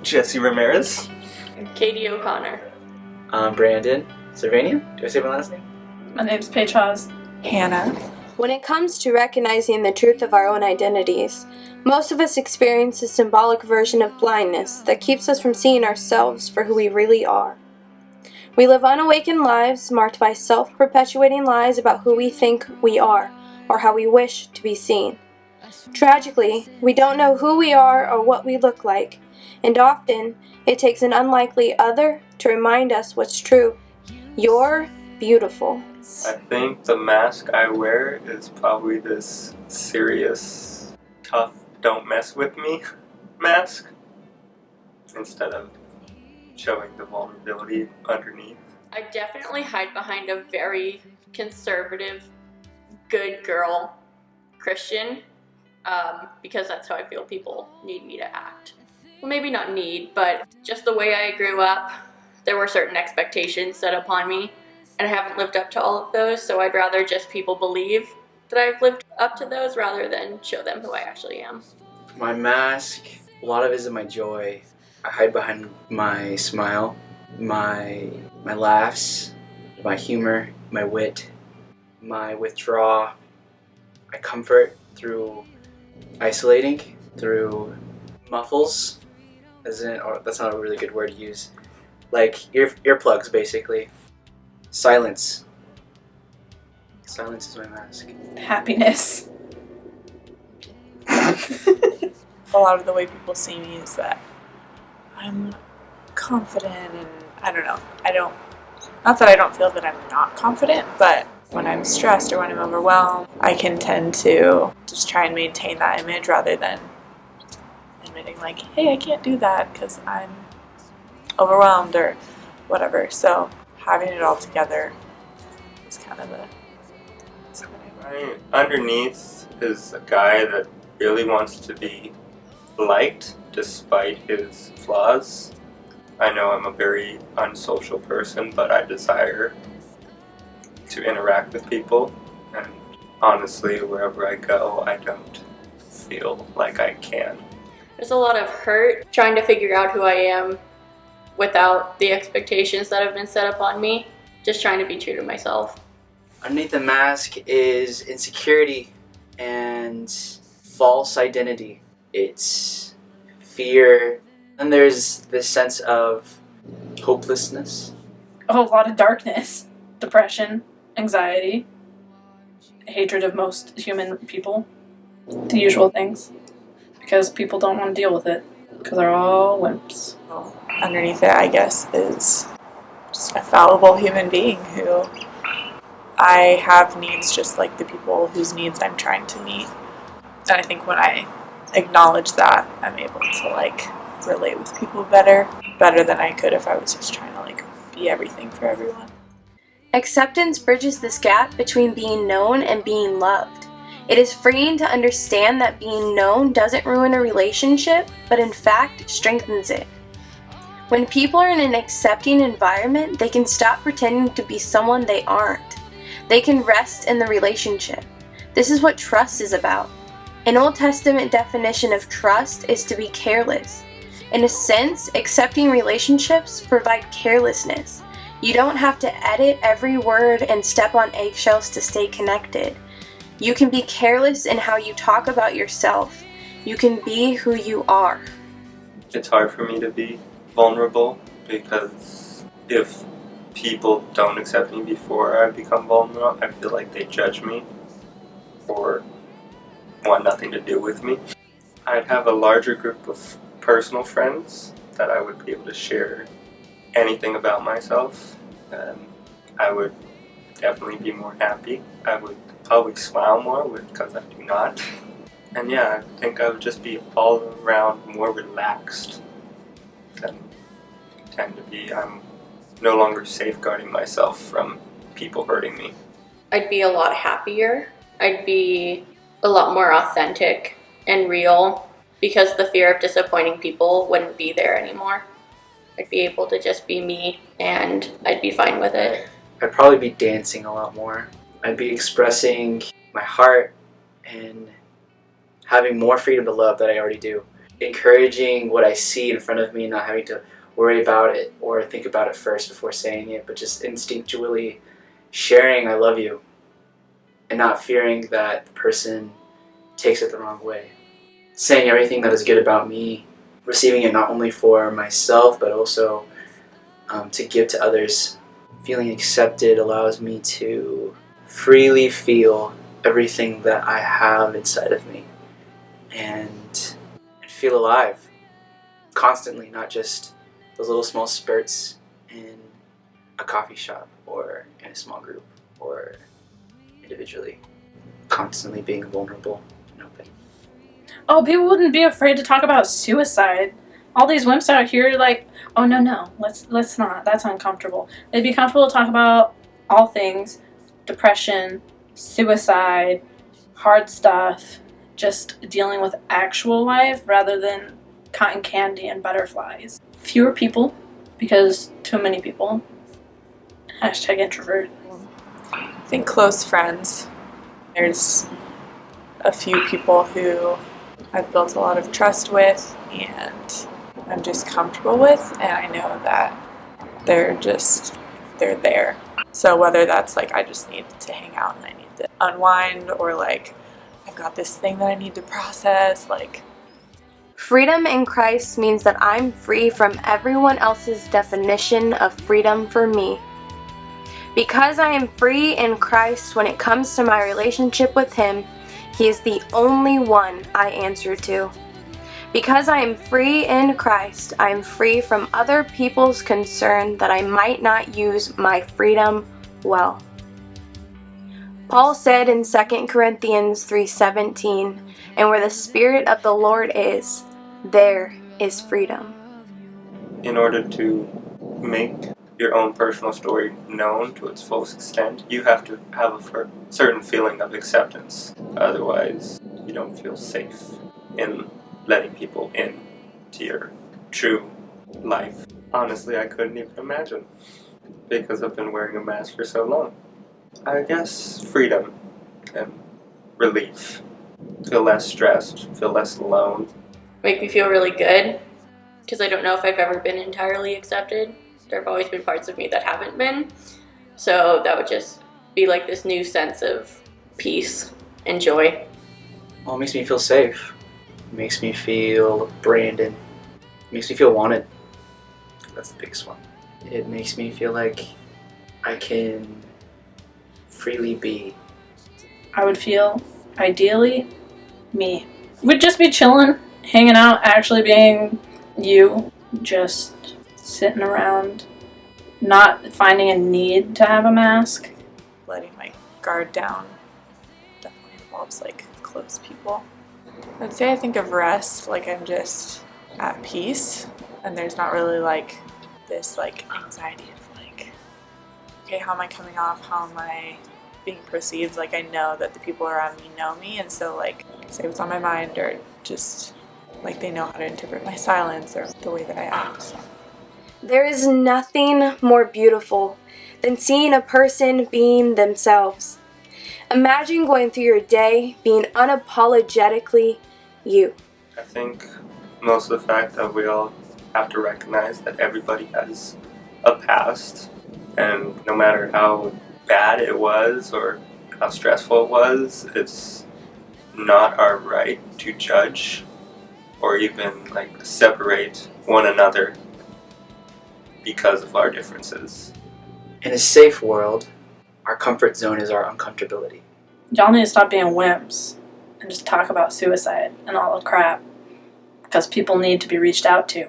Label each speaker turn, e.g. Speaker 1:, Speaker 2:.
Speaker 1: Jesse Ramirez.
Speaker 2: Katie O'Connor.
Speaker 3: I'm Brandon Cervania. Do I say my last name?
Speaker 4: My name's Paige Hawes.
Speaker 5: Hannah.
Speaker 6: When it comes to recognizing the truth of our own identities, most of us experience a symbolic version of blindness that keeps us from seeing ourselves for who we really are. We live unawakened lives marked by self-perpetuating lies about who we think we are, or how we wish to be seen. Tragically, we don't know who we are or what we look like, and often it takes an unlikely other to remind us what's true. You're beautiful.
Speaker 1: I think the mask I wear is probably this serious, tough, don't mess with me mask, instead of showing the vulnerability underneath.
Speaker 2: I definitely hide behind a very conservative, good girl Christian, because that's how I feel people need me to act. Well, maybe not need, but just the way I grew up, there were certain expectations set upon me, and I haven't lived up to all of those, so I'd rather just people believe that I've lived up to those rather than show them who I actually am.
Speaker 3: My mask, a lot of it is my joy. I hide behind my smile, my laughs, my humor, my wit, my withdraw, my comfort through isolating, through muffles, or that's not a really good word to use, like earplugs basically. Silence. Silence is my mask.
Speaker 4: Happiness.
Speaker 5: A lot of the way people see me is that I'm confident, and I don't know. Not that I don't feel that I'm not confident, but when I'm stressed or when I'm overwhelmed, I can tend to just try and maintain that image rather than admitting like, hey, I can't do that because I'm overwhelmed or whatever. So having it all together is kind of
Speaker 1: Underneath is a guy that really wants to be liked despite his flaws. I know I'm a very unsocial person, but I desire to interact with people, and honestly, wherever I go, I don't feel like I can.
Speaker 2: There's a lot of hurt trying to figure out who I am without the expectations that have been set upon me, just trying to be true to myself.
Speaker 3: Underneath the mask is insecurity and false identity. It's fear, and there's this sense of hopelessness.
Speaker 4: A lot of darkness, depression, anxiety, hatred of most human people, the usual things, because people don't want to deal with it, because they're all wimps.
Speaker 5: underneath it, I guess, is just a fallible human being who I have needs just like the people whose needs I'm trying to meet. And I think when I acknowledge that, I'm able to like relate with people better than I could if I was just trying to like be everything for everyone.
Speaker 6: Acceptance bridges this gap between being known and being loved. It is freeing to understand that being known doesn't ruin a relationship, but in fact strengthens it. When people are in an accepting environment, they can stop pretending to be someone they aren't. They can rest in the relationship. This is what trust is about. An Old Testament definition of trust is to be careless. In a sense, accepting relationships provide carelessness. You don't have to edit every word and step on eggshells to stay connected. You can be careless in how you talk about yourself. You can be who you are.
Speaker 1: It's hard for me to be vulnerable because if people don't accept me before I become vulnerable, I feel like they judge me or want nothing to do with me. I'd have a larger group of personal friends that I would be able to share anything about myself, and I would definitely be more happy. I would probably smile more because I do not. And yeah, I think I would just be all around more relaxed than I tend to be. I'm no longer safeguarding myself from people hurting me.
Speaker 2: I'd be a lot happier. I'd be a lot more authentic and real because the fear of disappointing people wouldn't be there anymore. I'd be able to just be me and I'd be fine with it.
Speaker 3: I'd probably be dancing a lot more. I'd be expressing my heart and having more freedom to love than I already do. encouraging what I see in front of me, not having to worry about it or think about it first before saying it, but just instinctually sharing I love you and not fearing that the person takes it the wrong way. Saying everything that is good about me, receiving it not only for myself but also to give to others. Feeling accepted allows me to freely feel everything that I have inside of me and feel alive constantly, not just those little small spurts in a coffee shop or in a small group or individually. Constantly being vulnerable and open.
Speaker 4: Oh, people wouldn't be afraid to talk about suicide. All these wimps out here are like, oh no, let's not. That's uncomfortable. They'd be comfortable to talk about all things: depression, suicide, hard stuff, just dealing with actual life rather than cotton candy and butterflies. Fewer people, because too many people. Hashtag introvert.
Speaker 5: I think close friends. There's a few people who I've built a lot of trust with and I'm just comfortable with, and I know that they're there. So whether that's like I just need to hang out and I need to unwind, or like I've got this thing that I need to process, like
Speaker 6: Freedom in Christ means that I'm free from everyone else's definition of freedom for me. Because I am free in Christ when it comes to my relationship with Him, He is the only one I answer to. Because I am free in Christ, I am free from other people's concern that I might not use my freedom well. Paul said in 2 Corinthians 3:17, "And where the Spirit of the Lord is, there is freedom."
Speaker 1: In order to make your own personal story known to its fullest extent, you have to have a certain feeling of acceptance. Otherwise, you don't feel safe in letting people in to your true life. Honestly, I couldn't even imagine, because I've been wearing a mask for so long. I guess freedom and relief. Feel less stressed, feel less alone.
Speaker 2: Make me feel really good, because I don't know if I've ever been entirely accepted. There have always been parts of me that haven't been. So that would just be like this new sense of peace and joy.
Speaker 3: Well, it makes me feel safe. It makes me feel Brandon. It makes me feel wanted. That's the biggest one. It makes me feel like I can freely be.
Speaker 4: I would feel, ideally, me. We'd just be chilling, hanging out, actually being you, just sitting around, not finding a need to have a mask.
Speaker 5: letting my guard down definitely involves like close people. I'd say I think of rest like I'm just at peace, and there's not really like this like anxiety of like, okay, how am I coming off? How am I being perceived? Like I know that the people around me know me, and so like say what's on my mind, or just like they know how to interpret my silence or the way that I act. So.
Speaker 6: There is nothing more beautiful than seeing a person being themselves. Imagine going through your day being unapologetically you.
Speaker 1: I think most of the fact that we all have to recognize that everybody has a past, and no matter how bad it was or how stressful it was, it's not our right to judge or even like separate one another because of our differences.
Speaker 3: In a safe world, our comfort zone is our uncomfortability.
Speaker 4: Y'all need to stop being wimps and just talk about suicide and all the crap, because people need to be reached out to.